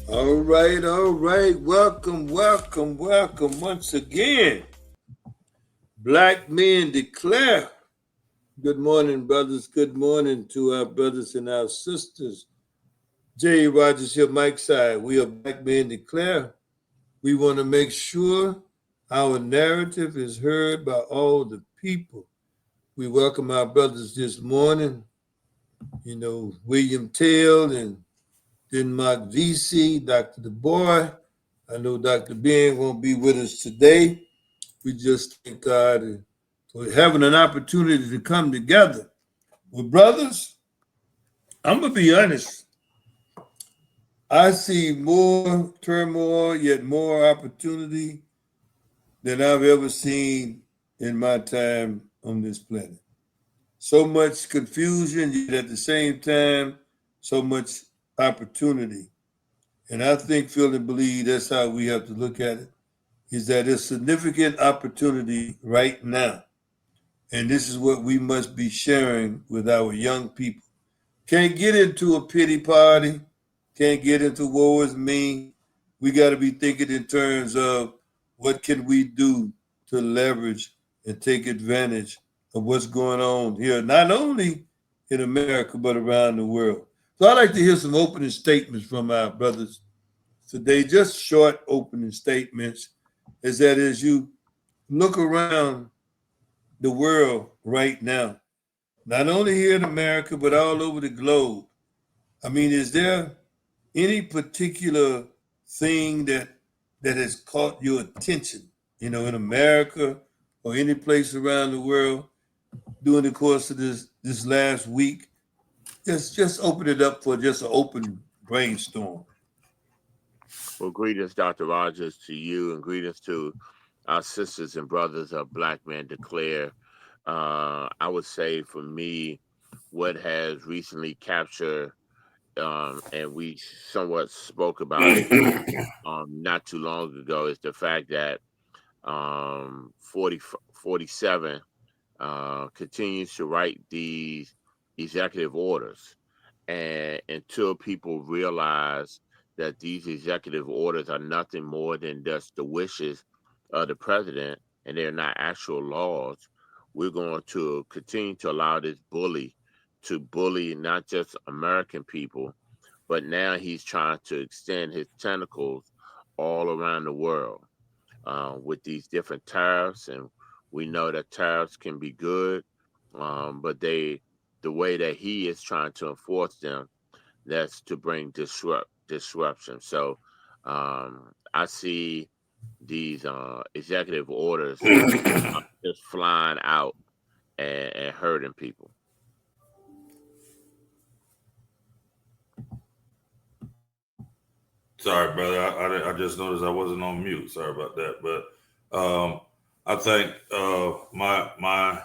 All right, all right. Welcome, welcome, welcome once again. Black men declare. Good morning, brothers. Good morning to our brothers and our sisters. J. Rogers here, Mike Side. We are Black Men Declare. We want to make sure our narrative is heard by all the people. We welcome our brothers this morning. William Tell and Denmark VC, Dr. DeBoy. I know Dr. Ben won't be with us today. We just thank God for having an opportunity to come together. Well, brothers, I'm going to be honest. I see more turmoil, yet more opportunity than I've ever seen in my time on this planet. So much confusion, yet at the same time, so much opportunity. And I think, feel, and believe that's how we have to look at it, is that there's significant opportunity right now. And this is what we must be sharing with our young people. Can't get into a pity party, can't get into woe is me. We got to be thinking in terms of what can we do to leverage and take advantage of what's going on here, not only in America, but around the world. So I'd like to hear some opening statements from our brothers today, just short opening statements, is that as you look around the world right now, not only here in America, but all over the globe, I mean, is there any particular thing that has caught your attention, in America or any place around the world during the course of this last week? Just open it up for just an open brainstorm. Well, greetings, Dr. Rogers, to you, and greetings to our sisters and brothers of Black Men Declare. I would say for me, what has recently captured, and we somewhat spoke about it not too long ago, is the fact that 47 continues to write these executive orders. And until people realize that these executive orders are nothing more than just the wishes of the president and they're not actual laws, we're going to continue to allow this bully to bully not just American people, but now he's trying to extend his tentacles all around the world with these different tariffs. And we know that tariffs can be good, but the way that he is trying to enforce them, that's to bring disruption. So I see these executive orders just flying out and hurting people. Sorry, brother. I just noticed I wasn't on mute. Sorry about that. But I think my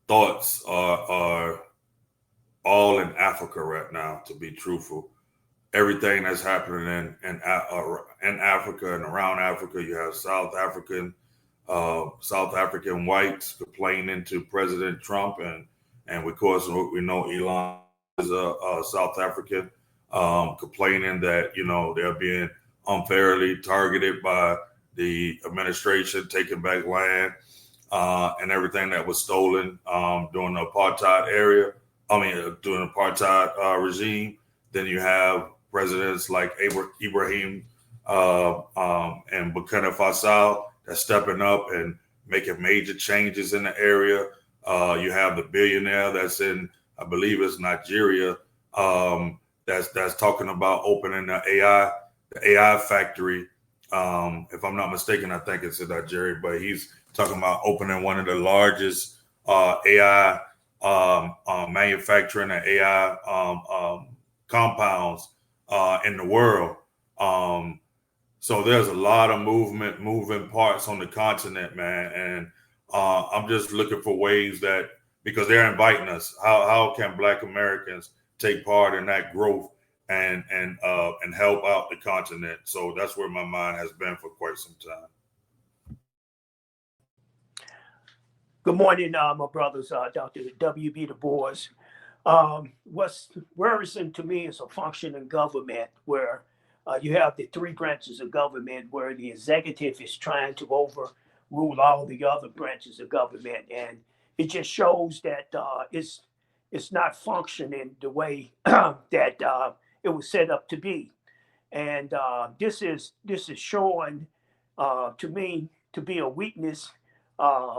thoughts are all in Africa right now. To be truthful, everything that's happening in Africa and around Africa, you have South African whites complaining to President Trump, and of course we know Elon is a South African. Complaining that they're being unfairly targeted by the administration, taking back land and everything that was stolen during the apartheid area. During the apartheid regime. Then you have presidents like Ibrahim and Burkina Faso that's stepping up and making major changes in the area. You have the billionaire that's in, I believe it's Nigeria. That's talking about opening the AI factory. If I'm not mistaken, I think it's in Nigeria, but he's talking about opening one of the largest AI manufacturing and AI compounds in the world. So there's a lot of moving parts on the continent, man, and I'm just looking for ways that, because they're inviting us, how can Black Americans take part in that growth and help out the continent. So that's where my mind has been for quite some time. Good morning, my brothers, Dr. W.E.B. Du Bois. What's worrisome to me is a functioning government where You have the three branches of government where the executive is trying to overrule all the other branches of government, and it just shows that it's not functioning the way that it was set up to be. And this is showing to me to be a weakness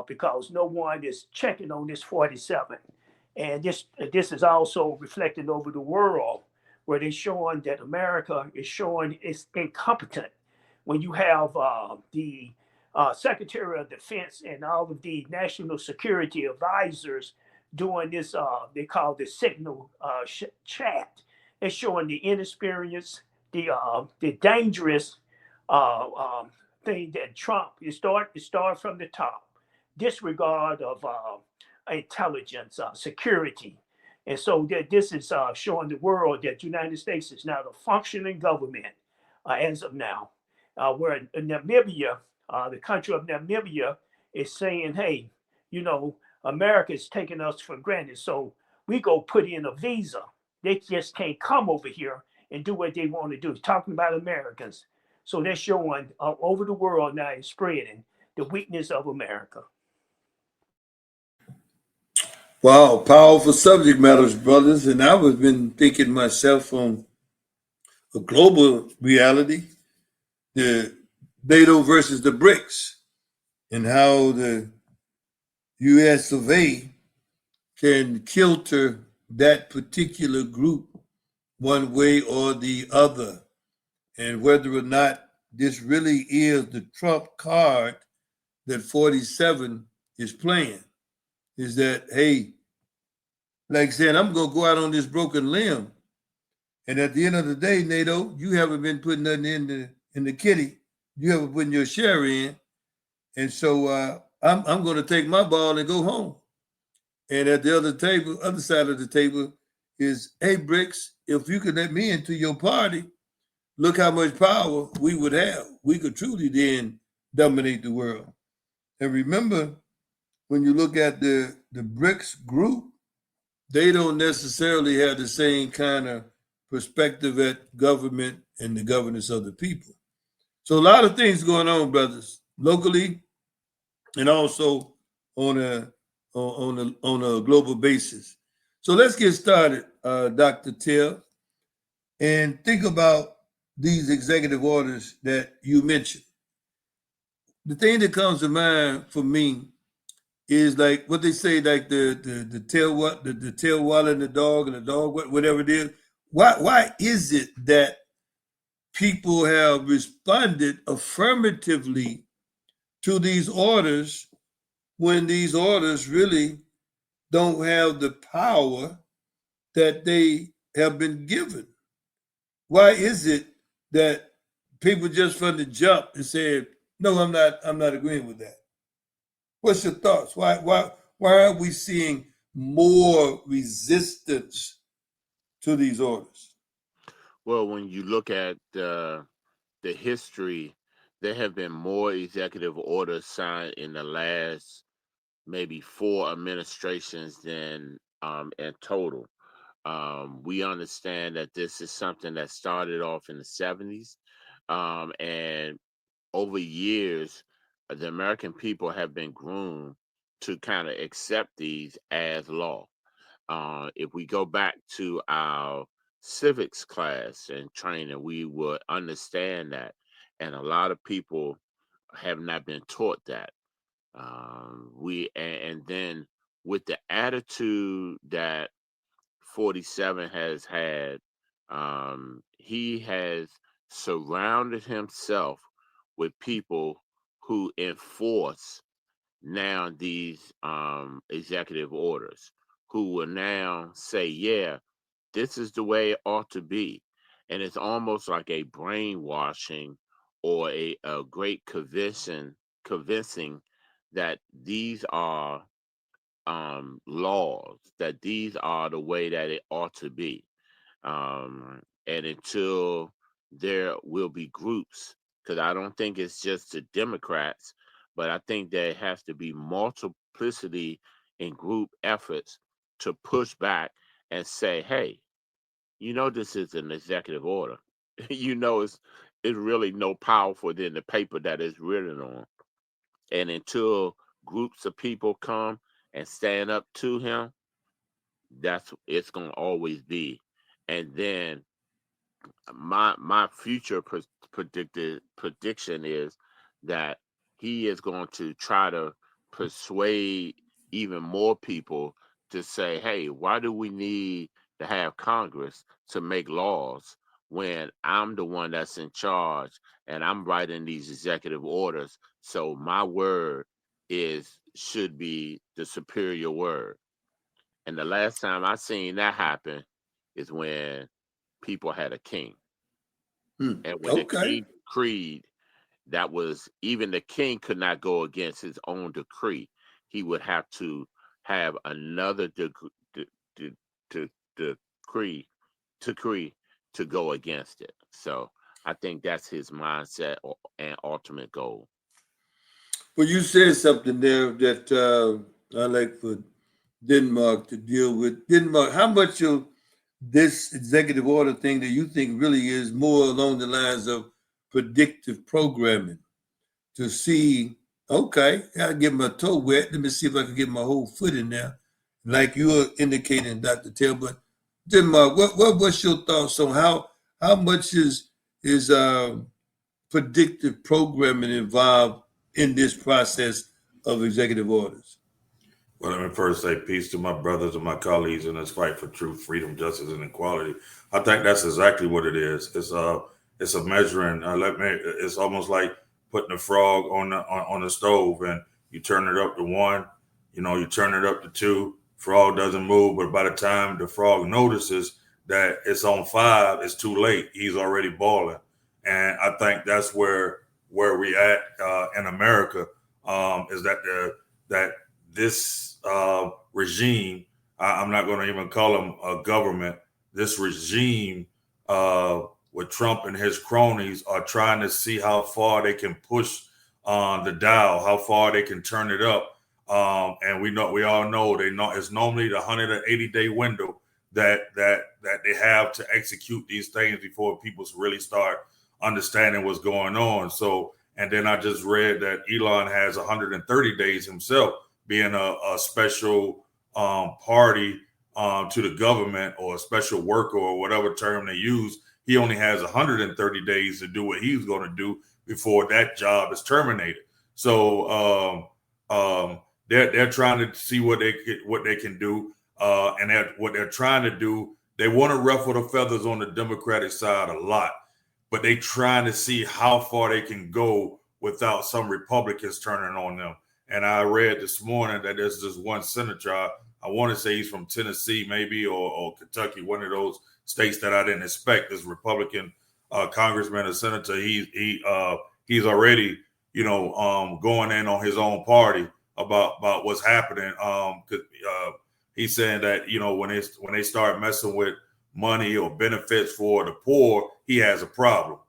because no one is checking on this 47. And this is also reflecting over the world where they're showing that America is showing it's incompetent. When you have the Secretary of Defense and all of the national security advisors doing this, they call this signal chat. It's showing the inexperience, the dangerous thing that Trump it start from the top, disregard of intelligence, security, and so that this is showing the world that the United States is not a functioning government as of now. Where Namibia, the country of Namibia, is saying, "Hey, you know, America is taking us for granted, so we go put in a visa. They just can't come over here and do what they want to do." Talking about Americans, so they're showing over the world now is spreading the weakness of America. Wow, powerful subject matters, brothers. And I was been thinking myself on a global reality, the NATO versus the BRICS, and how the US of A can kilter that particular group one way or the other, and whether or not this really is the trump card that 47 is playing. Is that, hey, like saying, I'm going to go out on this broken limb. And at the end of the day, NATO, you haven't been putting nothing in the kitty. You haven't put your share in. And so I'm going to take my ball and go home. And at the other side of the table is, hey, BRICS, if you could let me into your party, look how much power we would have. We could truly then dominate the world. And remember, when you look at the BRICS group, they don't necessarily have the same kind of perspective at government and the governance of the people. So a lot of things going on, brothers, locally and also on a global basis. So let's get started, Dr. Till, and think about these executive orders that you mentioned. The thing that comes to mind for me is like what they say, like the tail what the tail wallet and the dog whatever it is. Why is it that people have responded affirmatively to these orders when these orders really don't have the power that they have been given? Why is it that people just from the jump and said, no, I'm not agreeing with that? What's your thoughts? Why are we seeing more resistance to these orders? Well, when you look at the history, there have been more executive orders signed in the last maybe 4 administrations than in total. We understand that this is something that started off in the 70s, and over years, the American people have been groomed to kind of accept these as law. If we go back to our civics class and training, we would understand that. And a lot of people have not been taught that. And then with the attitude that 47 has had, he has surrounded himself with people who enforce now these executive orders, who will now say, yeah, this is the way it ought to be. And it's almost like a brainwashing or a great convincing that these are laws, that these are the way that it ought to be. And until there will be groups, because I don't think it's just the Democrats, but I think there has to be multiplicity in group efforts to push back and say, hey, this is an executive order. you know it's really no powerful than the paper that it's written on. And until groups of people come and stand up to him, that's it's gonna always be. And then my future prediction is that he is going to try to persuade even more people to say, hey, why do we need to have Congress to make laws when I'm the one that's in charge and I'm writing these executive orders? So my word should be the superior word. And the last time I seen that happen is when people had a king. And when the Okay. king decreed, that was even the king could not go against his own decree. He would have to have another decree to go against it. So I think that's his mindset and ultimate goal. Well, you said something there that I like for Denmark to deal with. Denmark, how much of this executive order thing that you think really is more along the lines of predictive programming to see, okay, I get my toe wet. Let me see if I can get my whole foot in there, like you were indicating, Dr. Taylor. But Denmark, what's your thoughts on how much is predictive programming involved in this process of executive orders? Well, let me first say peace to my brothers and my colleagues in this fight for truth, freedom, justice, and equality. I think that's exactly what it is. It's a measuring. It's almost like putting a frog on the stove, and you turn it up to one. You turn it up to two. Frog doesn't move, but by the time the frog notices that it's on five, it's too late. He's already boiling, and I think that's where we at in America. Is that this regime, I'm not going to even call them a government, this regime with Trump and his cronies are trying to see how far they can push the dial, how far they can turn it up. And we all know it's normally the 180-day window that they have to execute these things before people really start understanding what's going on. So, and then I just read that Elon has 130 days himself, being a special party to the government, or a special worker, or whatever term they use. He only has 130 days to do what he's going to do before that job is terminated. So they're trying to see what they can do, and what they're trying to do. They want to ruffle the feathers on the Democratic side a lot, but they trying to see how far they can go without some Republicans turning on them. And I read this morning that there's this one senator, I want to say he's from Tennessee, maybe, or Kentucky, one of those states that I didn't expect. This Republican congressman or senator, he's already, going in on his own party about what's happening. He's saying that when they start messing with money or benefits for the poor, he has a problem.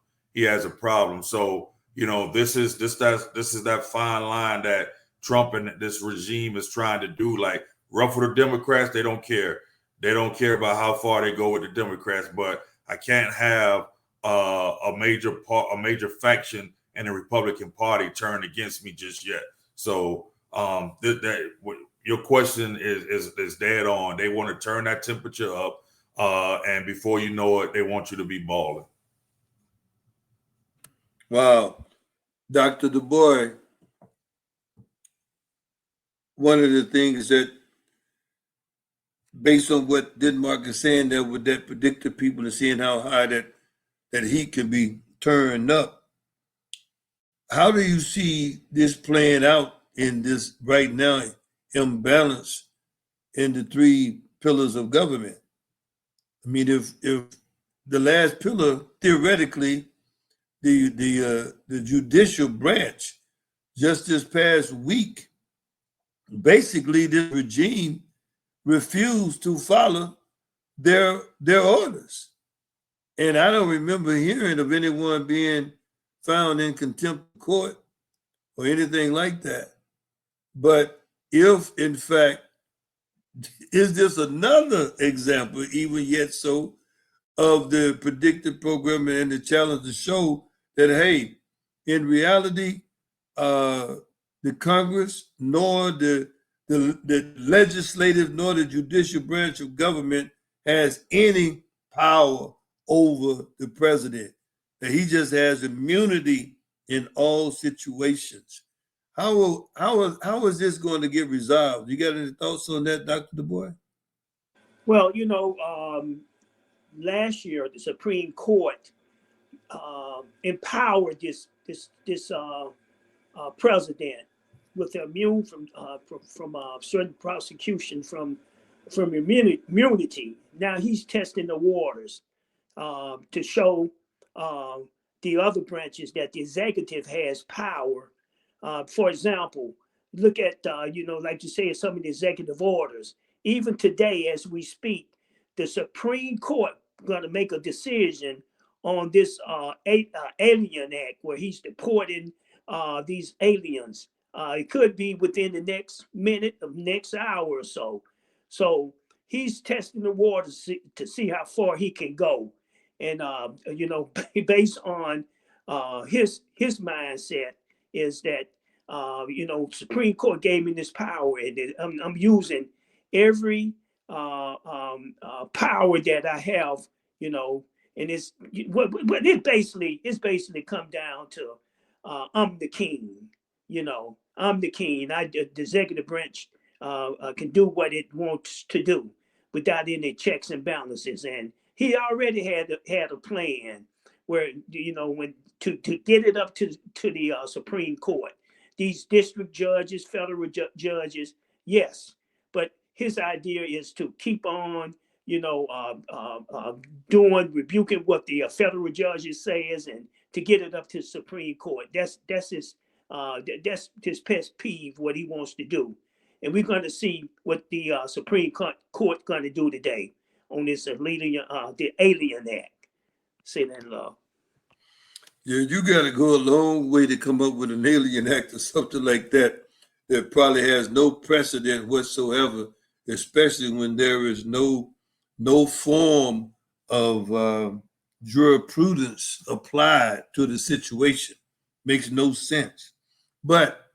So this is that fine line that Trump and this regime is trying to do, like ruffle the Democrats. They don't care. They don't care about how far they go with the Democrats. But I can't have a major faction in the Republican Party turn against me just yet. So your question is dead on. They want to turn that temperature up, and before you know it, they want you to be balling. Wow, Dr. Du Bois, one of the things that, based on what Denmark is saying there with that predictive people and seeing how high that heat can be turned up, how do you see this playing out in this right now imbalance in the three pillars of government? I mean, if the last pillar, theoretically, the judicial branch, just this past week, basically this regime refused to follow their orders. And I don't remember hearing of anyone being found in contempt of court or anything like that. But if, in fact, is this another example, even yet so, of the predictive programming and the challenge to show that, hey, in reality, the Congress nor the legislative nor the judicial branch of government has any power over the president. That he just has immunity in all situations. How is this going to get resolved? You got any thoughts on that, Dr. Du Bois? Well, last year the Supreme Court empowered this president with immune from certain prosecution from immunity. Now he's testing the waters to show uh, the other branches that the executive has power. For example, look at like you say, some of the executive orders. Even today, as we speak, the Supreme Court going to make a decision on this Alien Act, where he's deporting these aliens. It could be within the next minute, the next hour or so. So he's testing the waters to see how far he can go, and based on his mindset is that Supreme Court gave me this power, and I'm using every power that I have, and it's basically come down to I'm the king, I'm the king. The executive branch can do what it wants to do without any checks and balances, and he already had a plan where when to get it up to the Supreme Court. These district judges, federal judges, yes, but his idea is to keep on, doing rebuking what the federal judges says, and to get it up to the Supreme Court. That's his pet peeve, what he wants to do, and we're going to see what the Supreme Court going to do today on this the Alien Act. Say that in love. Yeah, you got to go a long way to come up with an Alien Act or something like that probably has no precedent whatsoever, especially when there is no form of jurisprudence applied to the situation. Makes no sense. But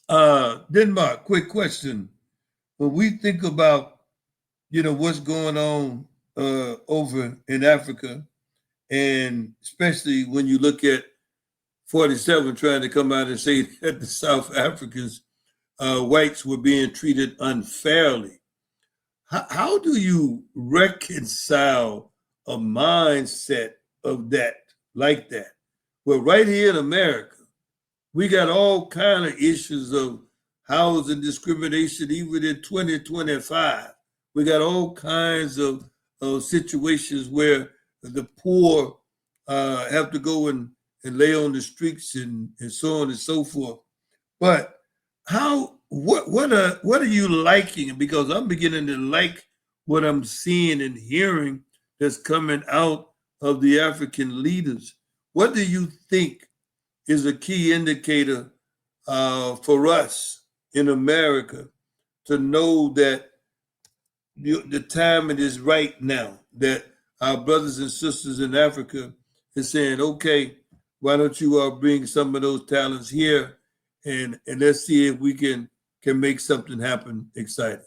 Denmark, quick question. When we think about, what's going on over in Africa, and especially when you look at 47 trying to come out and say that the South Africans, whites were being treated unfairly. How do you reconcile a mindset of that, like that? Well, right here in America, we got all kind of issues of housing discrimination, even in 2025. We got all kinds of situations where the poor have to go and lay on the streets and so on and so forth. But what are you liking? Because I'm beginning to like what I'm seeing and hearing that's coming out of the African leaders. What do you think is a key indicator for us in America to know that the timing is right now, that our brothers and sisters in Africa is saying, okay, why don't you bring some of those talents here, and let's see if we can make something happen exciting.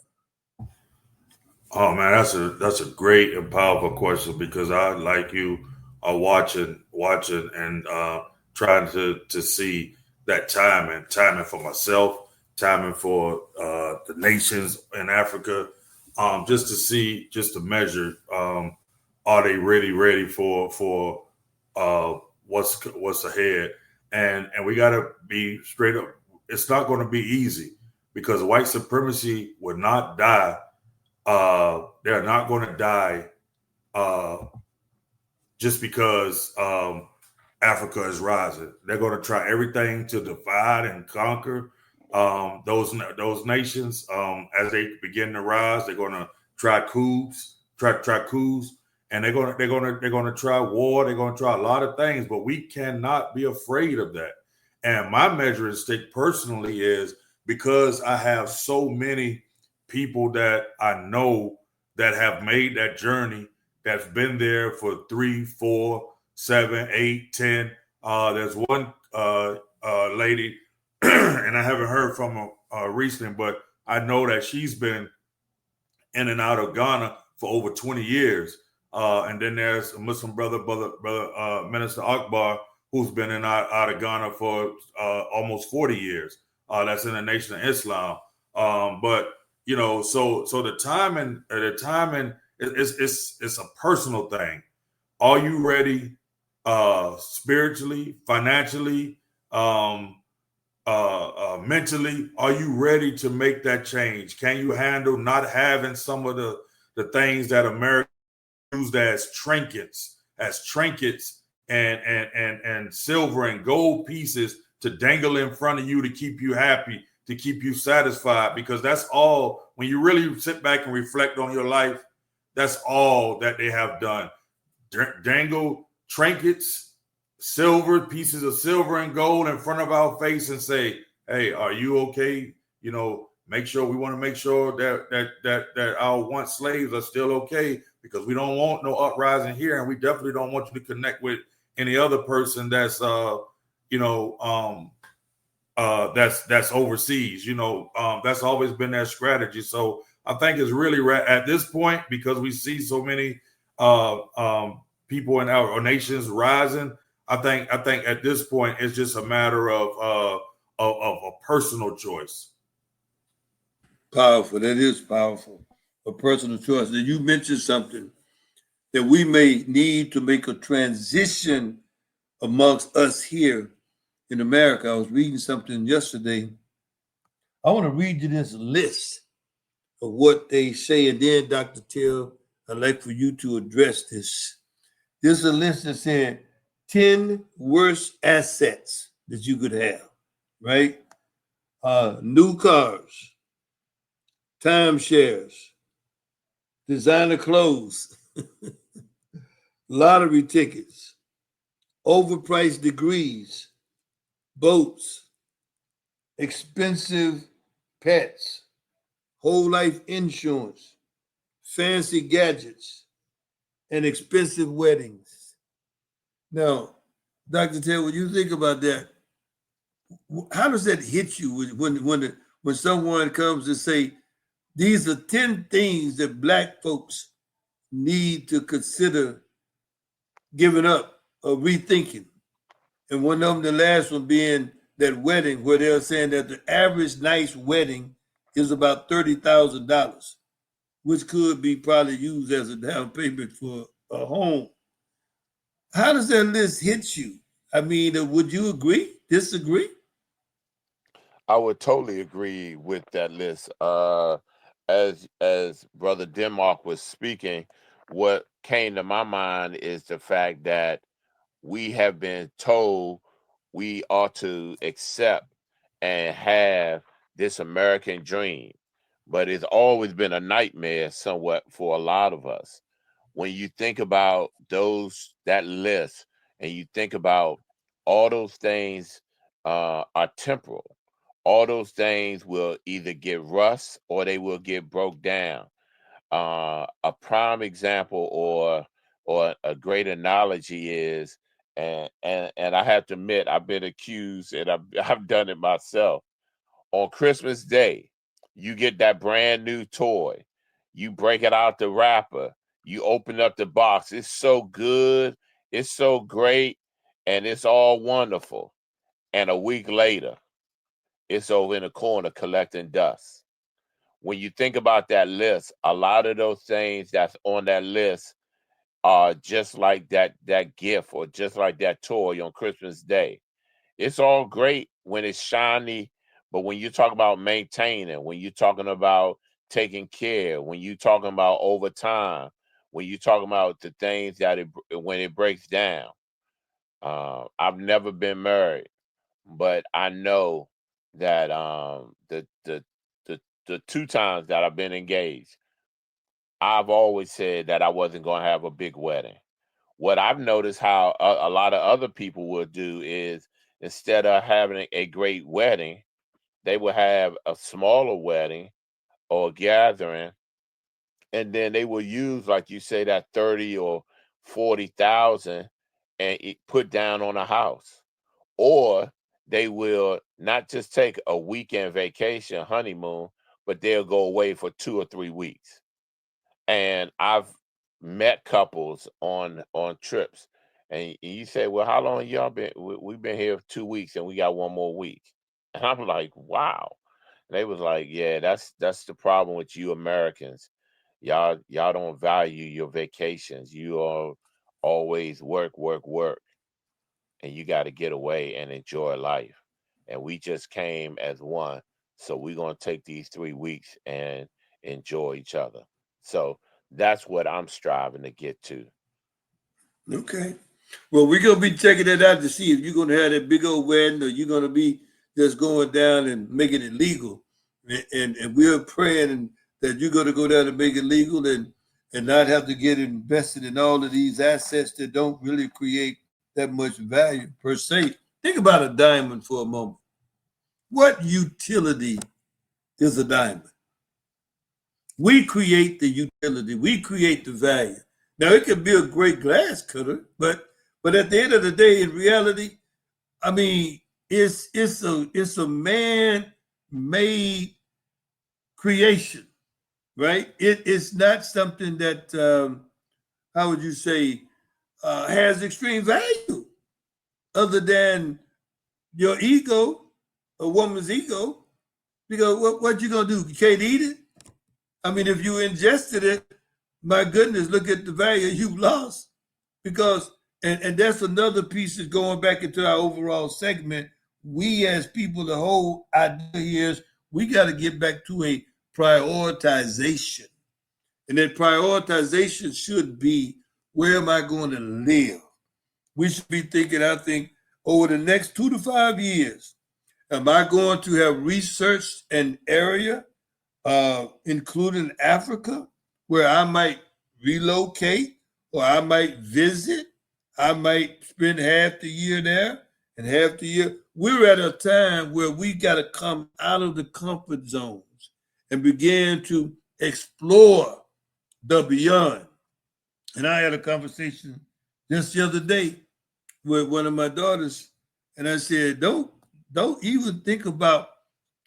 Oh man, that's a great and powerful question, because I, like you, are watching and trying to see that timing for myself, timing for the nations in Africa, just to measure, are they really ready for what's ahead, and we got to be straight up. It's not going to be easy, because white supremacy would not die. They're not going to die just because Africa is rising. They're going to try everything to divide and conquer those nations. As they begin to rise, they're going to try coups, and they're going to try war. They're going to try a lot of things, but we cannot be afraid of that. And my measuring stick personally is, because I have so many people that I know that have made that journey that's been there for 3, 4, 7, 8, 10. There's one lady, and I haven't heard from her recently, but I know that she's been in and out of Ghana for over 20 years. And then there's a Muslim brother Minister Akbar, who's been in and out of Ghana for almost 40 years. That's in the Nation of Islam. But you know, so the timing it's a personal thing. Are you ready spiritually, financially, mentally? Are you ready to make that change? Can you handle not having some of the things that America used as trinkets and silver and gold pieces to dangle in front of you to keep you happy, to keep you satisfied? Because that's all, when you really sit back and reflect on your life, that's all that they have done. Dangle trinkets, silver, pieces of silver and gold in front of our face and say, hey, are you okay? You know, we want to make sure that our once slaves are still okay, because we don't want no uprising here, and we definitely don't want you to connect with any other person that's that's overseas. That's always been their strategy. So I think it's really at this point, because we see so many people in our nations rising. I think at this point it's just a matter of a personal choice. Powerful. That is powerful. A personal choice. And you mentioned something that we may need to make a transition amongst us here in America. I was reading something yesterday. I want to read you this list of what they say, and then, Dr. Till, I'd like for you to address this. This is a list that said 10 worst assets that you could have, right? New cars, timeshares, designer clothes, lottery tickets, overpriced degrees, boats, expensive pets, whole life insurance, fancy gadgets, and expensive weddings. Now, Dr. Ted, when you think about that, how does that hit you when someone comes to say, these are 10 things that Black folks need to consider giving up or rethinking? And one of them, the last one being that wedding, where they're saying that the average nice wedding is about $30,000, which could be probably used as a down payment for a home. How does that list hit you? I mean, would you agree, disagree? I would totally agree with that list. As Brother Denmark was speaking, what came to my mind is the fact that we have been told we ought to accept and have this American dream, but it's always been a nightmare somewhat for a lot of us. When you think about that list, and you think about all those things are temporal. All those things will either get rust or they will get broke down. A prime example or a great analogy is, and I have to admit, I've been accused, and I've done it myself. On Christmas Day, you get that brand new toy. You break it out the wrapper. You open up the box. It's so good. It's so great. And it's all wonderful. And a week later, it's over in a corner collecting dust. When you think about that list, a lot of those things that's on that list are just like that gift, or just like that toy on Christmas Day. It's all great when it's shiny, but when you're talking about maintaining, when you're talking about taking care, when you're talking about over time, when you're talking about the things that when it breaks down. I've never been married, but I know that the two times that I've been engaged, I've always said that I wasn't going to have a big wedding. What I've noticed how a lot of other people would do is, instead of having a great wedding, they would have a smaller wedding or gathering and then they will use, like you say, that 30 or 40,000 and put down on a house. Or they will not just take a weekend vacation, honeymoon, but they'll go away for 2 or 3 weeks. And I've met couples on trips, and you say, "Well, how long y'all been? We've been here 2 weeks, and we got one more week." And I'm like, "Wow." And they was like, "Yeah, that's the problem with you Americans. Y'all don't value your vacations. You are always work, work, work, and you got to get away and enjoy life. And we just came as one, so we're gonna take these 3 weeks and enjoy each other." So that's what I'm striving to get to. Okay. Well, we're gonna be checking that out to see if you're gonna have that big old wedding or you're gonna be just going down and making it legal. And we're praying that you're gonna go down and make it legal and not have to get invested in all of these assets that don't really create that much value per se. Think about a diamond for a moment. What utility is a diamond? We create the utility, we create the value. Now it can be a great glass cutter, but at the end of the day, in reality, I mean, it's a man-made creation, right? It's not something that how would you say has extreme value other than your ego, a woman's ego. Because what you gonna do? You can't eat it. I mean, if you ingested it, my goodness, look at the value you've lost. Because, and that's another piece that's going back into our overall segment. We as people, the whole idea here is we got to get back to a prioritization. And that prioritization should be, where am I going to live? We should be thinking, I think, over the next 2 to 5 years, am I going to have researched an area including Africa, where I might relocate or I might visit. I might spend half the year there and half the year. We're at a time where we got to come out of the comfort zones and begin to explore the beyond. And I had a conversation just the other day with one of my daughters, and I said, don't even think about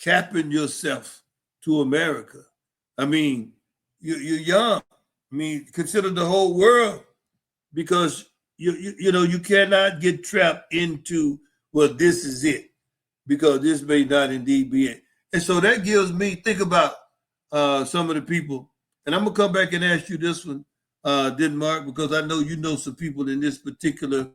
capping yourself to America. I mean, you're young. I mean, consider the whole world, because you know you cannot get trapped into, well, this is it, because this may not indeed be it. And so that gives me, think about some of the people, and I'm gonna come back and ask you this one, Denmark, because I know you know some people in this particular.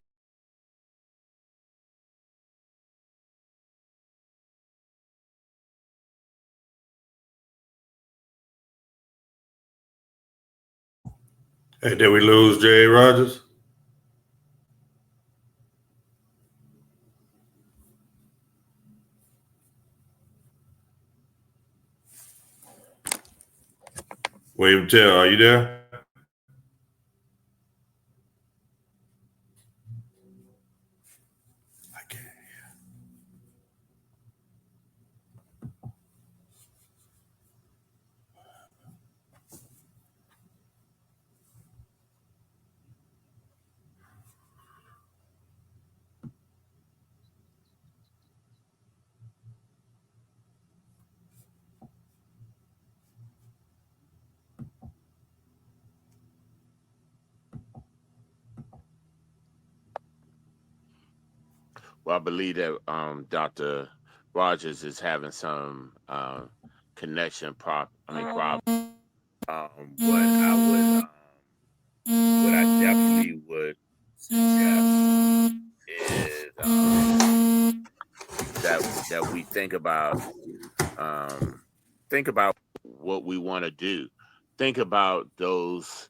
Hey, did we lose Jay Rogers? William Tell, are you there? I can't. Well, I believe that Dr. Rogers is having some connection problem. What I definitely would suggest is that we think about what we want to do. Think about those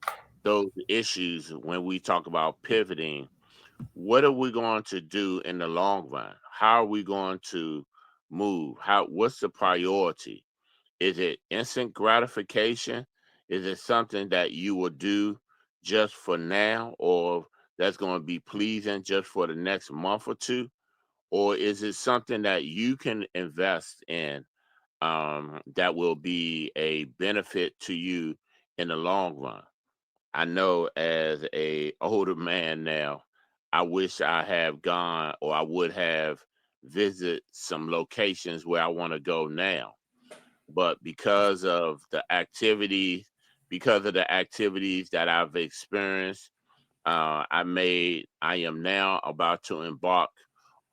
issues when we talk about pivoting. What are we going to do in the long run? How are we going to move? What's the priority? Is it instant gratification? Is it something that you will do just for now, or that's going to be pleasing just for the next month or two? Or is it something that you can invest in that will be a benefit to you in the long run. I know as a older man now, I wish I have gone or I would have visited some locations where I want to go now. But because of the activities that I've experienced, I am now about to embark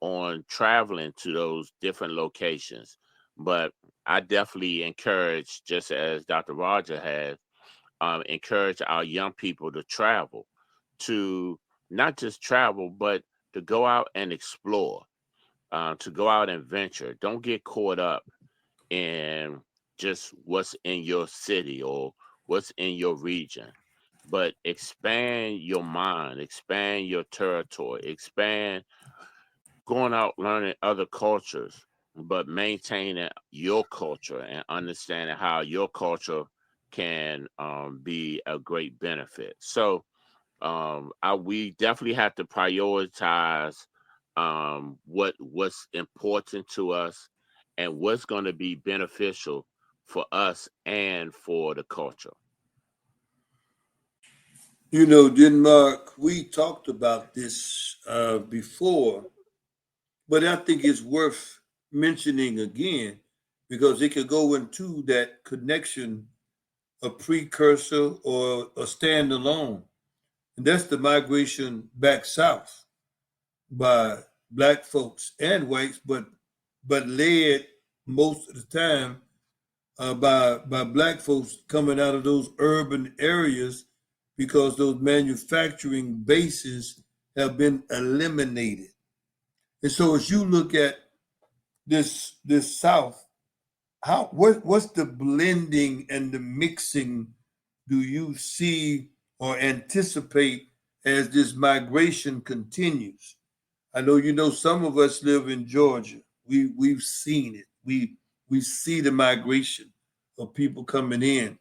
on traveling to those different locations. But I definitely encourage, just as Dr. Roger has, encourage our young people to travel, to not just travel, but to go out and explore, to go out and venture. Don't get caught up in just what's in your city or what's in your region, but expand your mind, expand your territory, expand going out learning other cultures, but maintaining your culture and understanding how your culture can be a great benefit. So we definitely have to prioritize what's important to us and what's going to be beneficial for us and for the culture. You know, Denmark, we talked about this before, but I think it's worth mentioning again because it could go into that connection, a precursor or a standalone. And that's the migration back south by black folks and whites, but led most of the time by black folks coming out of those urban areas because those manufacturing bases have been eliminated. And so as you look at this South, what's the blending and the mixing do you see or anticipate as this migration continues? I know you know some of us live in Georgia. We've seen it. We see the migration of people coming in.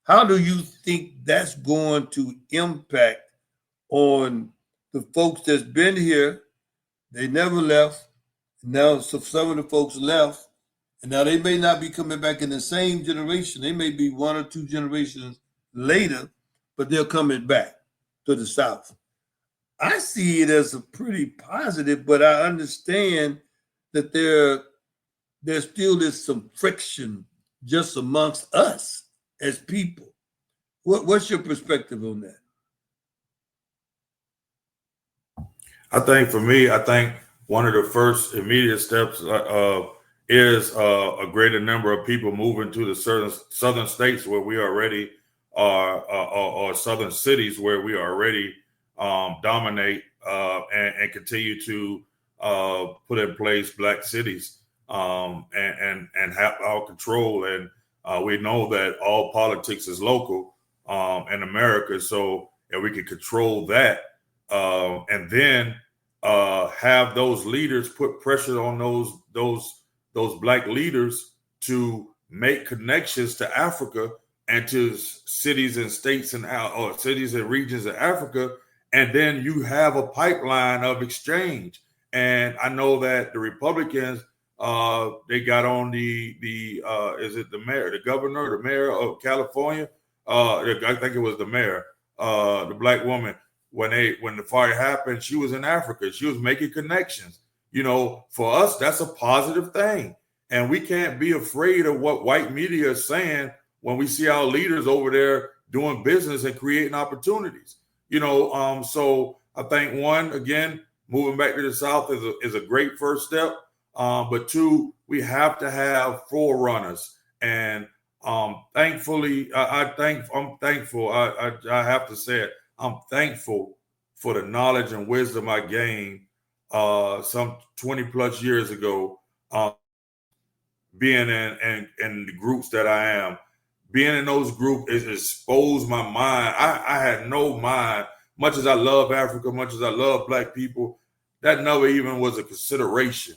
How do you think that's going to impact on the folks that's been here? They never left. Now, so some of the folks left, and now they may not be coming back in the same generation. They may be one or two generations later, but they're coming back to the South. I see it as a pretty positive, but I understand that there still is some friction just amongst us as people. What's your perspective on that? I think for me, I think one of the first immediate steps is a greater number of people moving to the southern states where we already are, or southern cities where we already dominate and continue to put in place black cities and have our control. And we know that all politics is local in America, so if we can control that. And then have those leaders put pressure on those black leaders to make connections to Africa and to cities and states or cities and regions of Africa, and then you have a pipeline of exchange. And I know that the Republicans they got on the is it the mayor, the mayor of California? I think it was the mayor, the black woman. When the fire happened, she was in Africa. She was making connections. You know, for us, that's a positive thing. And we can't be afraid of what white media is saying when we see our leaders over there doing business and creating opportunities. You know, so I think one, again, moving back to the South is a great first step. But two, we have to have forerunners. And thankfully, I'm thankful. I have to say it. I'm thankful for the knowledge and wisdom I gained some 20 plus years ago, being in the groups that I am. Being in those groups has exposed my mind. I had no mind, much as I love Africa, much as I love black people, that never even was a consideration.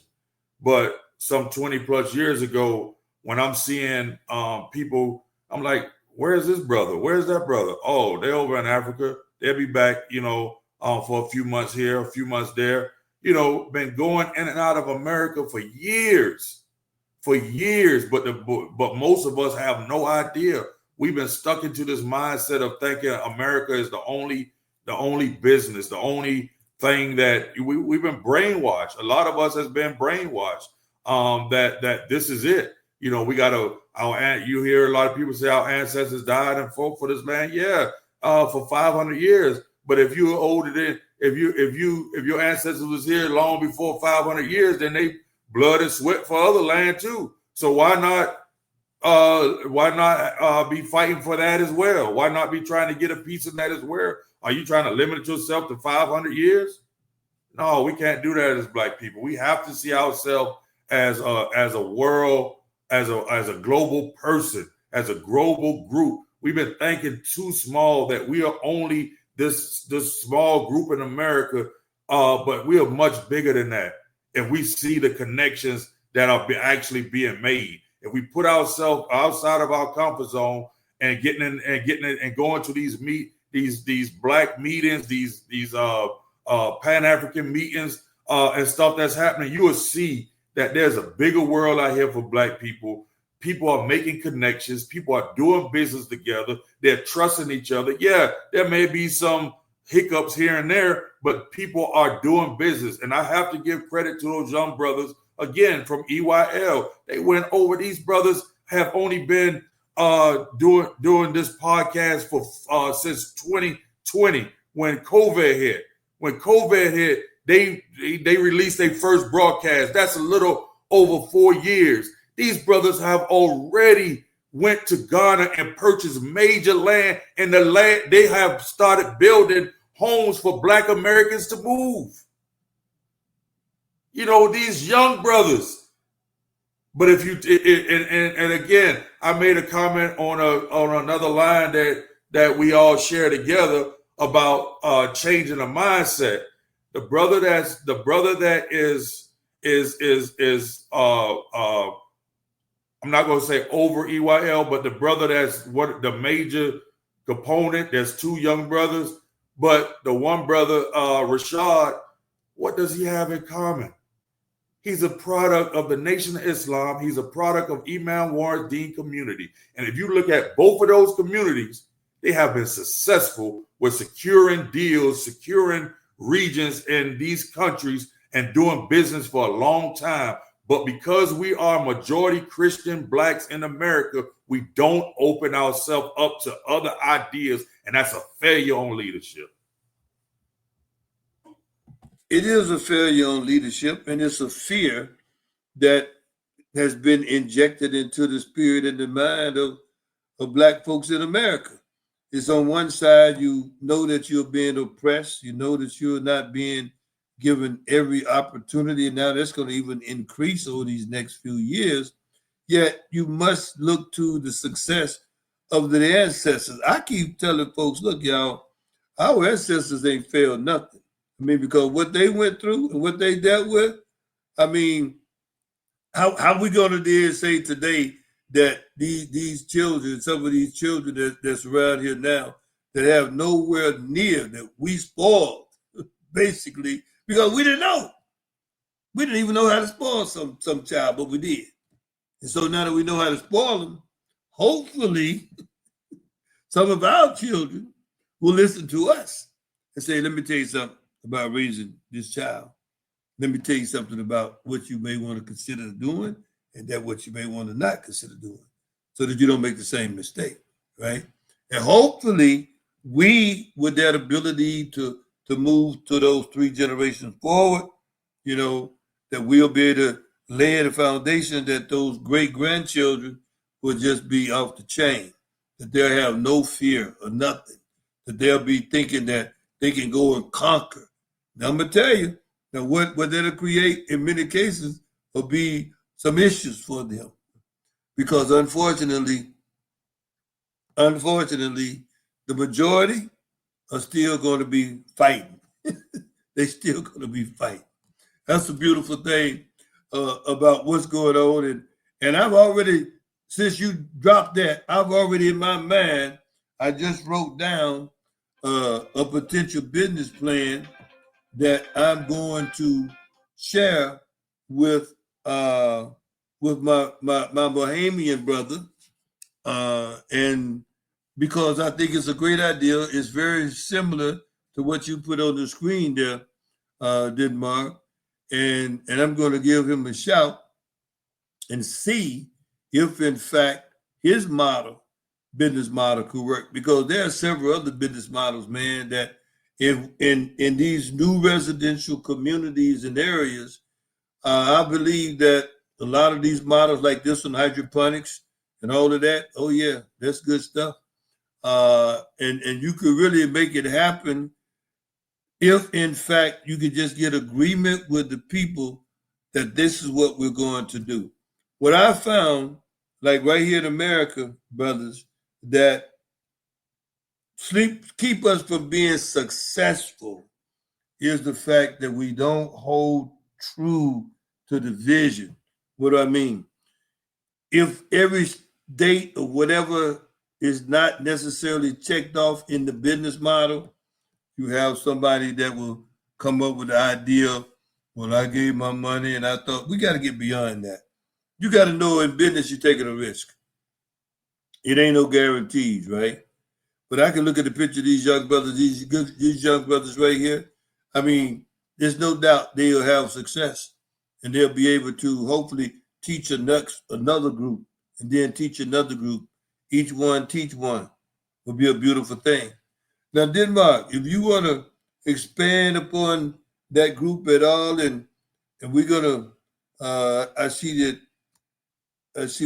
But some 20 plus years ago, when I'm seeing people, I'm like, where's this brother? Where's that brother? Oh, they're over in Africa. They'll be back, you know, for a few months here, a few months there. You know, been going in and out of America for years. But most of us have no idea we've been stuck into this mindset of thinking America is the only business, the only thing that we've been brainwashed. A lot of us has been brainwashed that this is it. You know, we got you hear a lot of people say our ancestors died and fought for this land. Yeah, for 500 years. But if you were older than, if your ancestors was here long before 500 years, then they blood and sweat for other land too. So why not be fighting for that as well? Why not be trying to get a piece of that as well? Are you trying to limit yourself to 500 years? No, we can't do that as Black people. We have to see ourselves as a world, as a global person, as a global group. We've been thinking too small, that we are only this small group in America, but we are much bigger than that. If we see the connections that are actually being made, if we put ourselves outside of our comfort zone and getting in and going to these Black meetings, these Pan-African meetings and stuff that's happening, you will see that there's a bigger world out here for Black people. People are making connections. People are doing business together. They're trusting each other. Yeah, there may be some hiccups here and there, but people are doing business. And I have to give credit to those young brothers, again, from EYL. They went over. These brothers have only been doing this podcast for since 2020, when COVID hit. When COVID hit, they released their first broadcast. That's a little over 4 years. These brothers have already went to Ghana and purchased major land, and the land they have started building homes for Black Americans to move. You know, these young brothers. But if you and again, I made a comment on another line that we all share together about changing the mindset. The brother that is I'm not going to say over EYL, but the brother that's what the major component. There's two young brothers, but the one brother, Rashad, what does he have in common? He's a product of the Nation of Islam. He's a product of Imam Warren's Deen community. And if you look at both of those communities, they have been successful with securing deals, securing regions in these countries, and doing business for a long time. But because we are majority Christian Blacks in America, we don't open ourselves up to other ideas, and that's a failure on leadership. It is a failure on leadership, and it's a fear that has been injected into the spirit and the mind of Black folks in America. It's on one side, you know that you're being oppressed, you know that you're not being given every opportunity, and now that's going to even increase over these next few years. Yet you must look to the success of the ancestors. I keep telling folks, look, y'all, our ancestors ain't failed nothing. I mean, because what they went through and what they dealt with, I mean, how we going to dare say today that these children, some of these children that's around here now, that have nowhere near, that we spoiled, basically, because we didn't know. We didn't even know how to spoil some child, but we did. And so now that we know how to spoil them, hopefully some of our children will listen to us and say, let me tell you something about raising this child. Let me tell you something about what you may want to consider doing and that what you may want to not consider doing, so that you don't make the same mistake, right? And hopefully we, with that ability to move to those 3 generations forward, you know, that we'll be able to lay the foundation that those great-grandchildren will just be off the chain, that they'll have no fear or nothing, that they'll be thinking that they can go and conquer. Now, I'm going to tell you, now what that'll create in many cases will be some issues for them, because unfortunately, the majority are still going to be fighting. They still going to be fighting. That's the beautiful thing about what's going on. And I've already, since you dropped that, I've already in my mind, I just wrote down a potential business plan that I'm going to share with my Bahamian brother, and because I think it's a great idea. It's very similar to what you put on the screen there, Denmark. And I'm going to give him a shout and see if in fact his model, business model could work. Because there are several other business models, man, that in these new residential communities and areas, I believe that a lot of these models like this one, hydroponics and all of that, oh yeah, that's good stuff. And you could really make it happen if in fact you could just get agreement with the people that this is what we're going to do. What I found, like right here in America, brothers, that keep us from being successful is the fact that we don't hold true to the vision. What do I mean? If every date or whatever is not necessarily checked off in the business model, you have somebody that will come up with the idea, well, I gave my money and I thought we got to get beyond that. You got to know in business you're taking a risk. It ain't no guarantees, right? But I can look at the picture of these young brothers, these young brothers right here. I mean, there's no doubt they'll have success and they'll be able to hopefully teach another group and then teach another group. Each one teach one will be a beautiful thing. Now, Denmark, if you want to expand upon that group at all, and we're gonna, I see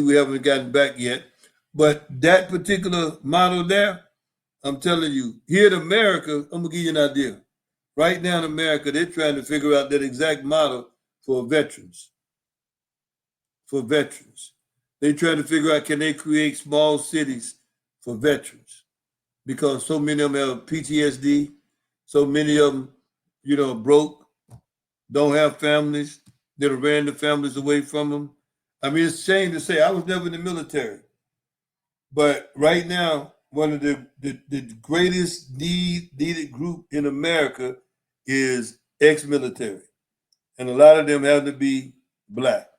we haven't gotten back yet, but that particular model there, I'm telling you, here in America, I'm gonna give you an idea. Right now in America, they're trying to figure out that exact model for veterans. For veterans, they're trying to figure out can they create small cities for veterans because so many of them have PTSD, so many of them, broke, don't have families, that have ran the families away from them. I mean, it's a shame to say I was never in the military, but right now, one of the greatest needed group in America is ex-military, and a lot of them have to be black.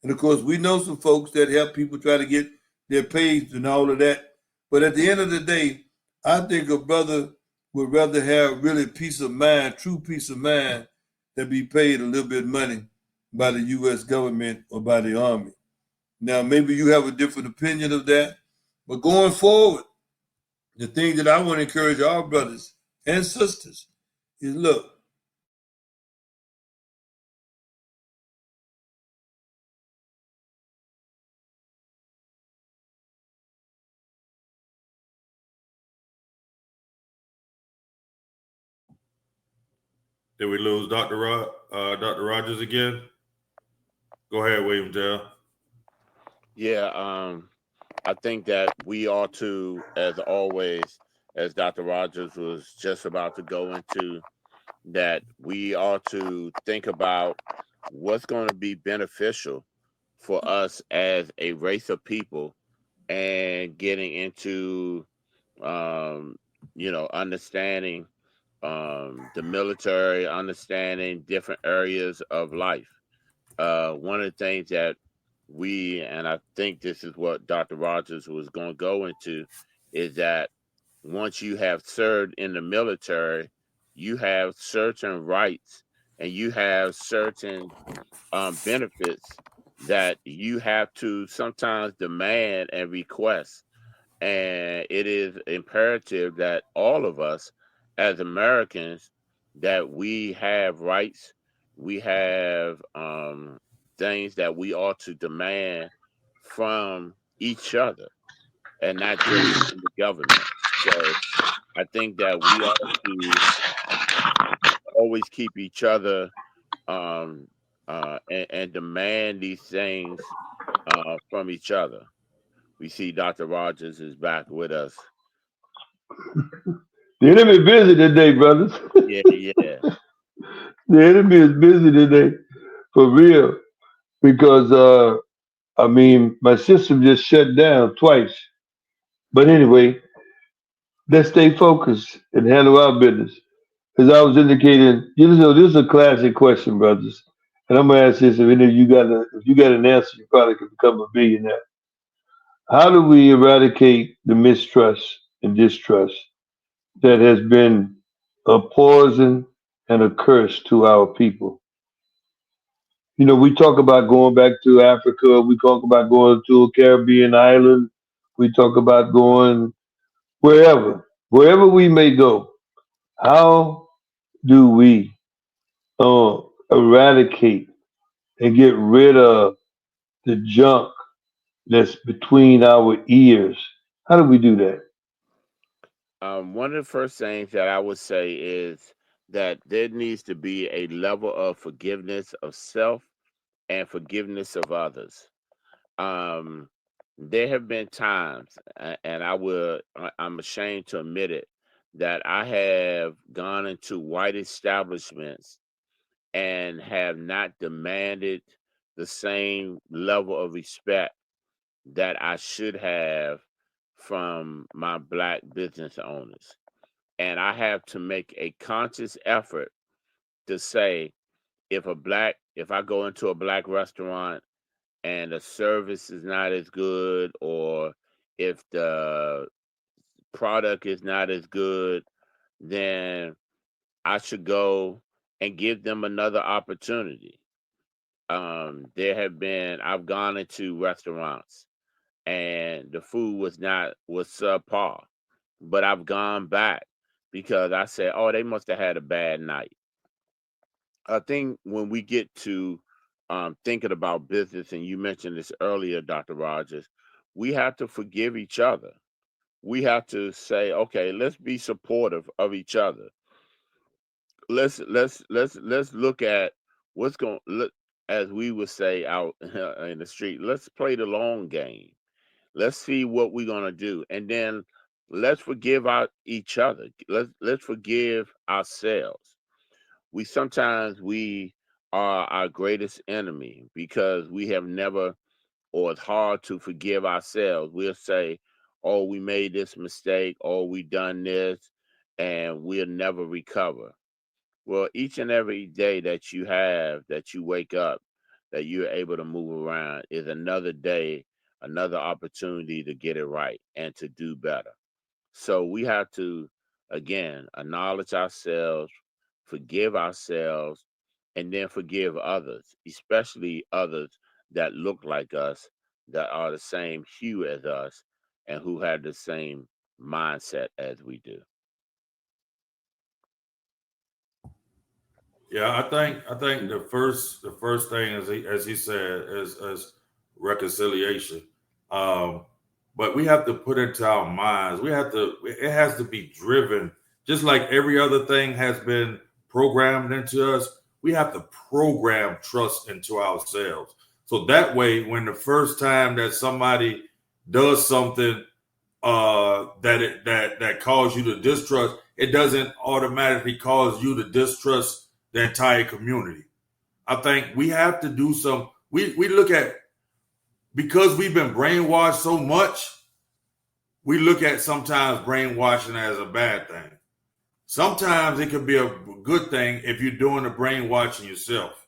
And of course, we know some folks that help people try to get their pays and all of that. But at the end of the day, I think a brother would rather have really peace of mind, true peace of mind, than be paid a little bit of money by the U.S. government or by the Army. Now, maybe you have a different opinion of that, but going forward, the thing that I want to encourage our brothers and sisters is look, Did we lose Dr. Rogers again? Go ahead, William Dale. Yeah, I think that we ought to, as always, as Dr. Rogers was just about to go into, that we ought to think about what's going to be beneficial for us as a race of people and getting into, understanding the military, understanding different areas of life. One of the things that and I think this is what Dr. Rogers was going to go into, is that once you have served in the military, you have certain rights and you have certain benefits that you have to sometimes demand and request. And it is imperative that all of us as Americans, that we have rights, we have things that we ought to demand from each other and not just from the government. So I think that we ought to always keep each other and demand these things from each other. We see Dr. Rogers is back with us. the enemy is busy today, brothers. Yeah, yeah. The enemy is busy today, for real. Because I mean, my system just shut down twice. But anyway, let's stay focused and handle our business. As I was indicating, this is a classic question, brothers. And I'm gonna ask this: if any of you if you got an answer, you probably could become a billionaire. How do we eradicate the mistrust and distrust that has been a poison and a curse to our people? You know, we talk about going back to Africa, we talk about going to a Caribbean island, we talk about going wherever we may go. How do we uh, eradicate and get rid of the junk that's between our ears? How do we do that? One of the first things that I would say is that there needs to be a level of forgiveness of self and forgiveness of others. Um, there have been times, and I'm ashamed to admit it, that I have gone into white establishments and have not demanded the same level of respect that I should have from my black business owners. And I have to make a conscious effort to say, if I go into a black restaurant and the service is not as good, or if the product is not as good, then I should go and give them another opportunity. I've gone into restaurants and the food was subpar, but I've gone back because I said, oh, they must have had a bad night. I think when we get to thinking about business, and you mentioned this earlier, Dr. Rogers, we have to forgive each other. We have to say, okay, let's be supportive of each other. Let's look at what's going look as we would say out in the street. Let's play the long game. Let's see what we're gonna do, and then let's forgive each other. Let's forgive ourselves. We are our greatest enemy because we have never, or it's hard to forgive ourselves. We'll say, "Oh, we made this mistake," or "We done this," and we'll never recover. Well, each and every day that you wake up, that you're able to move around is another day, another opportunity to get it right and to do better. So we have to, again, acknowledge ourselves, forgive ourselves, and then forgive others, especially others that look like us, that are the same hue as us, and who have the same mindset as we do. Yeah, I think the first thing, as he said, is reconciliation. Um, but we have to put into our minds. It has to be driven, just like every other thing has been programmed into us. We have to program trust into ourselves. So that way, when the first time that somebody does something that cause you to distrust, it doesn't automatically cause you to distrust the entire community. I think we have to do some. We look at, because we've been brainwashed so much. We look at sometimes brainwashing as a bad thing. Sometimes it can be a good thing if you're doing the brainwashing yourself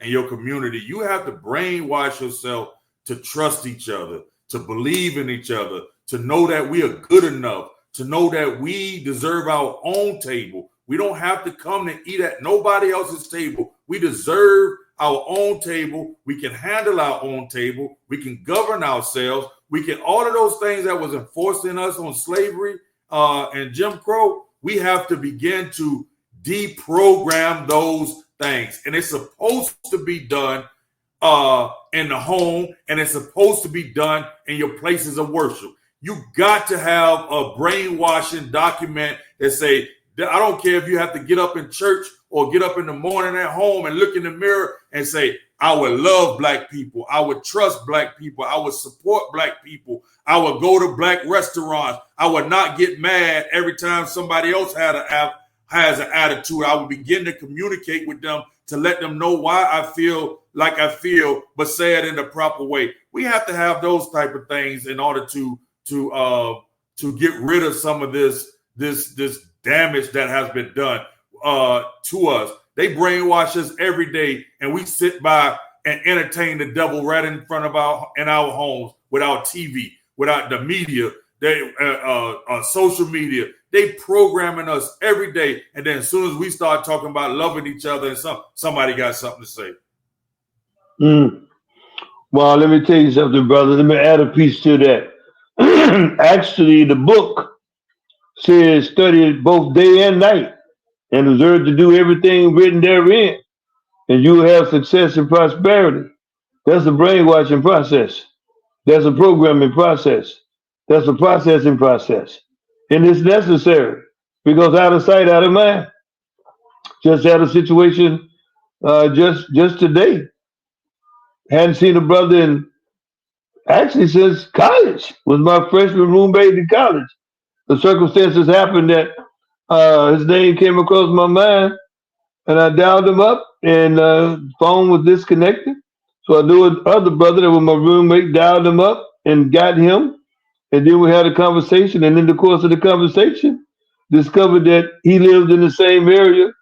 and your community. You have to brainwash yourself to trust each other, to believe in each other, to know that we are good enough, to know that we deserve our own table. We don't have to come to eat at nobody else's table. We deserve our own table. We can handle our own table. We can govern ourselves. We can, all of those things that was enforced in us on slavery and Jim Crow, we have to begin to deprogram those things. And it's supposed to be done in the home, and it's supposed to be done in your places of worship. You got to have a brainwashing document that say, I don't care if you have to get up in church or get up in the morning at home and look in the mirror and say, I would love black people. I would trust black people. I would support black people. I would go to black restaurants. I would not get mad every time somebody else has an attitude. I would begin to communicate with them to let them know why I feel like I feel, but say it in the proper way. We have to have those type of things in order to get rid of some of this damage that has been done to us. They brainwash us every day, and we sit by and entertain the devil right in front of our homes with our TV. without the media. They social media, they programming us every day. And then as soon as we start talking about loving each other, and somebody got something to say. Well, let me tell you something, brother. Let me add a piece to that. Actually, the book says study it both day and night and observe to do everything written therein, and you will have success and prosperity. That's a brainwashing process. That's a programming process. That's a processing process. And it's necessary because out of sight, out of mind. Just had a situation just today. Hadn't seen a brother in actually since college. Was my freshman roommate in college. The circumstances happened that his name came across my mind, and I dialed him up, and phone was disconnected. So I knew another brother that was my roommate, dialed him up and got him, and then we had a conversation. And in the course of the conversation, discovered that he lived in the same area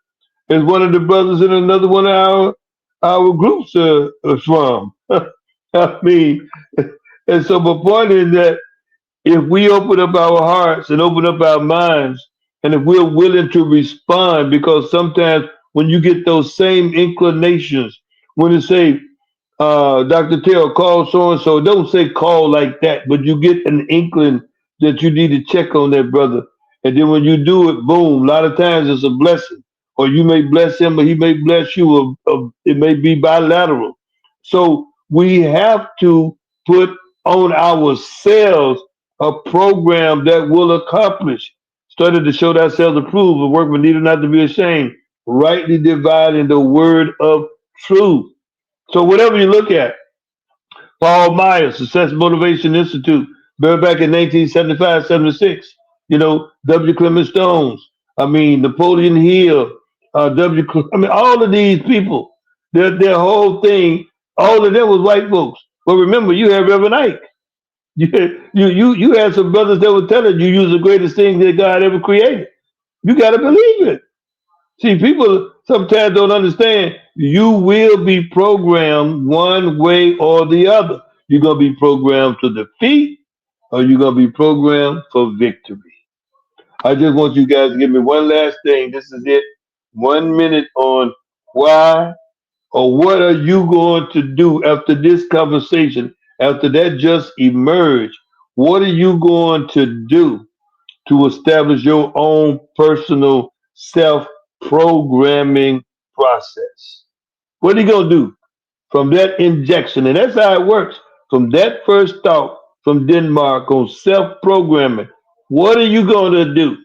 as one of the brothers in another one of our groups from. I mean, and so my point is that if we open up our hearts and open up our minds, and if we're willing to respond, because sometimes when you get those same inclinations, when you say, Dr. Taylor, call so and so, don't say call like that, but you get an inkling that you need to check on that brother. And then when you do it, boom, a lot of times it's a blessing. Or you may bless him, or he may bless you, or it may be bilateral. So we have to put on ourselves a program that will accomplish. Study to show thyself approved, a workman needed not to be ashamed, rightly dividing the word of truth. So whatever you look at, Paul Myers, Success Motivation Institute, built back in 1975, 76. W. Clement Stones, Napoleon Hill, I mean, all of these people, their whole thing, all of them was white folks. But remember, you had Reverend Ike. You had some brothers that were telling you was the greatest thing that God ever created. You got to believe it. See, people sometimes don't understand. You will be programmed one way or the other. You're going to be programmed to defeat, or you're going to be programmed for victory. I just want you guys to give me one last thing. This is it. 1 minute on why or what are you going to do after this conversation, after that just emerged? What are you going to do to establish your own personal self programming process? What are you going to do from that injection? And that's how it works. From that first thought from Denmark on self programming, what are you going to do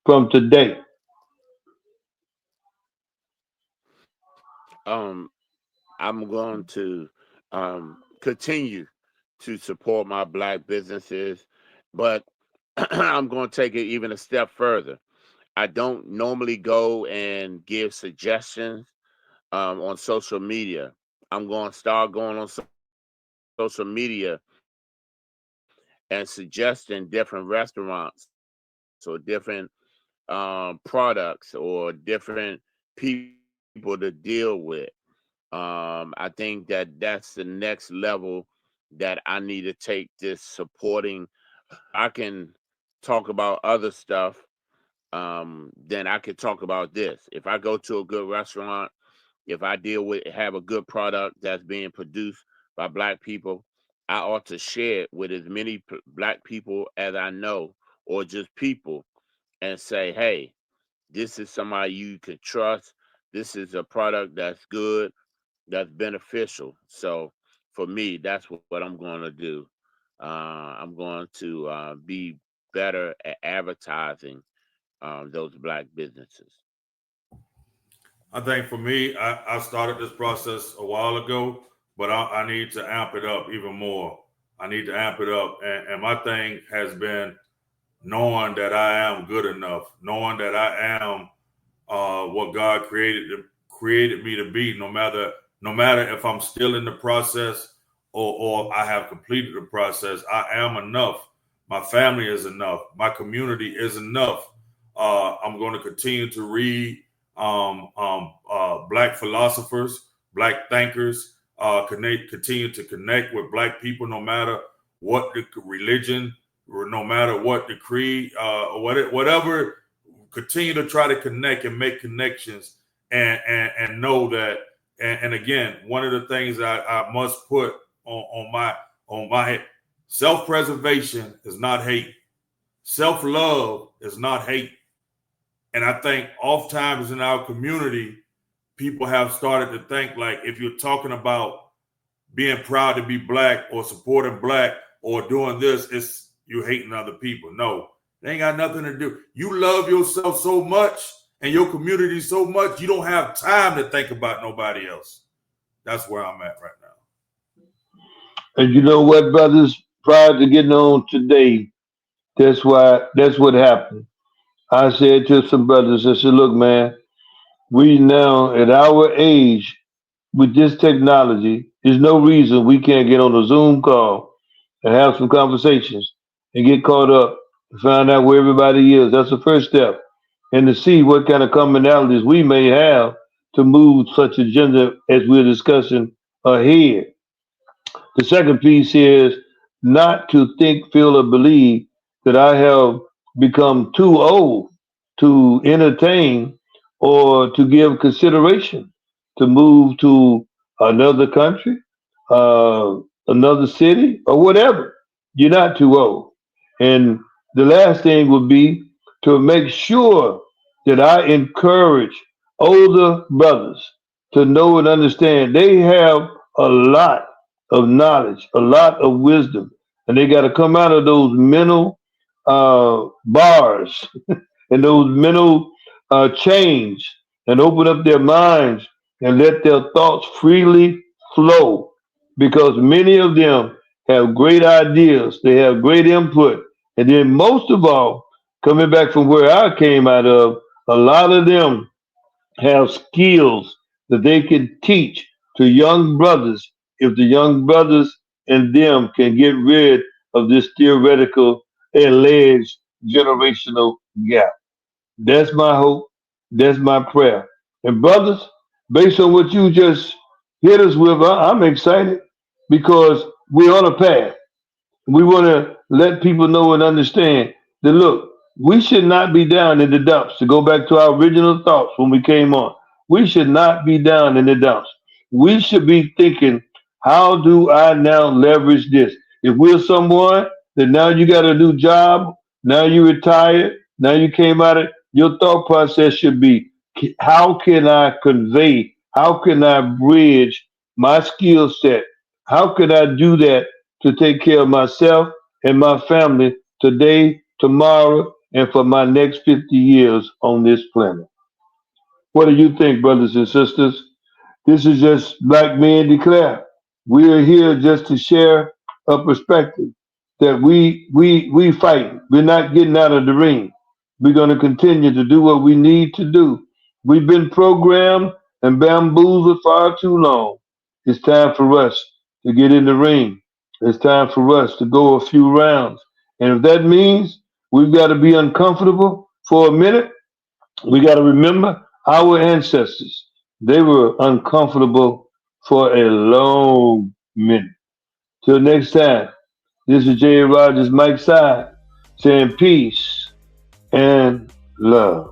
from today? Um, I'm going to continue to support my Black businesses, but I'm going to take it even a step further. I don't normally go and give suggestions on social media. I'm going to start going on social media and suggesting different restaurants or different products or different people to deal with. I think that that's the next level that I need to take this supporting. I can talk about other stuff, then I could talk about this. If I go to a good restaurant, if I have a good product that's being produced by Black people, I ought to share it with as many Black people as I know, or just people, and say, hey, this is somebody you can trust. This is a product that's good, that's beneficial. So for me, that's what I'm going to do. I'm going to be better at advertising those Black businesses. I think for me, I started this process a while ago, but I need to amp it up even more. I need to amp it up. And my thing has been knowing that I am good enough, knowing that I am what God created me to be, no matter if I'm still in the process or I have completed the process. I am enough. My family is enough. My community is enough. I'm going to continue to read Black philosophers, Black thinkers, continue to connect with Black people, no matter what the religion, or no matter what the creed, whatever, continue to try to connect and make connections and know that. And again, one of the things I must put on my self-preservation is not hate. Self-love is not hate. And I think oftentimes in our community, people have started to think like if you're talking about being proud to be Black or supporting Black or doing this, it's you hating other people. No, they ain't got nothing to do. You love yourself so much and your community so much, you don't have time to think about nobody else. That's where I'm at right now. And you know what, brothers? Prior to getting on today, that's what happened. I said to some brothers, I said, look, man, we now at our age with this technology, there's no reason we can't get on a Zoom call and have some conversations and get caught up and find out where everybody is. That's the first step. And to see what kind of commonalities we may have to move such agenda as we're discussing ahead. The second piece is not to think, feel, or believe that I have become too old to entertain or to give consideration to move to another country, uh, another city, or whatever. You're not too old. And the last thing would be to make sure that I encourage older brothers to know and understand they have a lot of knowledge, a lot of wisdom, and they got to come out of those mental bars and those mental chains and open up their minds and let their thoughts freely flow because many of them have great ideas, they have great input, and then most of all, coming back from where I came out of, a lot of them have skills that they can teach to young brothers if the young brothers and them can get rid of this theoretical alleged generational gap. That's my hope. That's my prayer. And brothers, based on what you just hit us with, I'm excited because we're on a path. We want to let people know and understand that look, we should not be down in the dumps. To go back to our original thoughts when we came on, we should not be down in the dumps. We should be thinking, how do I now leverage this? If we're someone that now you got a new job, now you retired, now you came out of your thought process should be, how can I convey? How can I bridge my skill set? How can I do that to take care of myself and my family today, tomorrow, and for my next 50 years on this planet? What do you think, brothers and sisters? This is just Black Men Declare. We are here just to share a perspective that we fight. We're not getting out of the ring. We're going to continue to do what we need to do. We've been programmed and bamboozled far too long. It's time for us to get in the ring. It's time for us to go a few rounds. And if that means we've got to be uncomfortable for a minute, we got to remember our ancestors. They were uncomfortable for a long minute. Till next time, this is J. Rogers, Mike Side, saying peace and love.